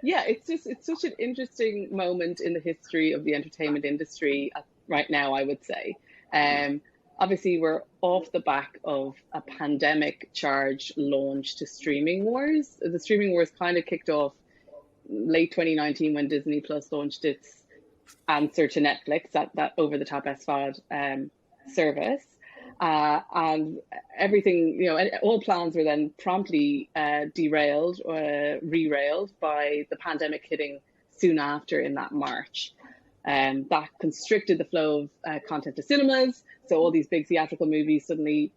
Yeah, it's such an interesting moment in the history of the entertainment industry right now, I would say. Um, Obviously, we're off the back of a pandemic charge launch to streaming wars. The streaming wars kind of kicked off late 2019 when Disney Plus launched its answer to Netflix, that over the top SVOD service. And everything, all plans were then promptly derailed, rerailed by the pandemic hitting soon after in that March. That constricted the flow of content to cinemas. So all these big theatrical movies suddenly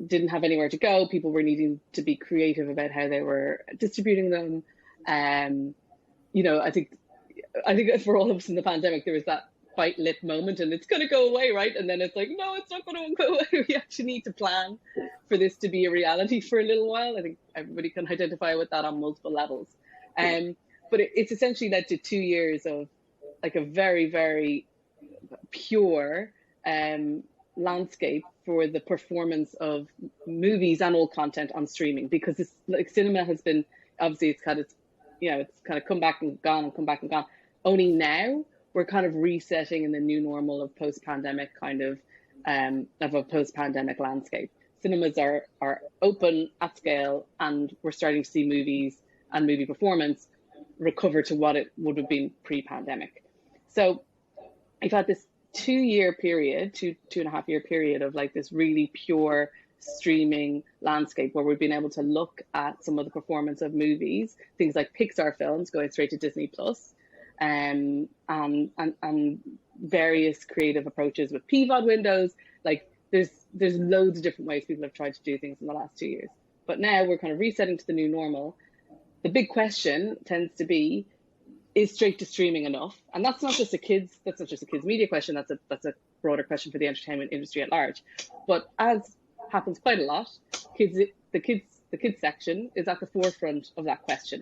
didn't have anywhere to go. People were needing to be creative about how they were distributing them. Um, I think for all of us in the pandemic, there was that bite lip moment, and it's going to go away, right? And then it's like, no, it's not going to go away. We actually need to plan for this to be a reality for a little while. I think everybody can identify with that on multiple levels. But it's essentially led to 2 years of like a very, very pure landscape for the performance of movies and all content on streaming, because this, like, cinema has been, obviously it's kind of come back and gone and come back and gone. Only now we're kind of resetting in the new normal of post-pandemic of a post-pandemic landscape. Cinemas are open at scale, and we're starting to see movies and movie performance recover to what it would have been pre-pandemic. So we've had this 2 year period, 2.5 year period of like this really pure streaming landscape where we've been able to look at some of the performance of movies, things like Pixar films going straight to Disney Plus, and various creative approaches with PVOD windows. Like there's loads of different ways people have tried to do things in the last 2 years. But now we're kind of resetting to the new normal. The big question tends to be, is straight to streaming enough? And that's not just a kids media question. That's a broader question for the entertainment industry at large. But as happens quite a lot, the kids section is at the forefront of that question.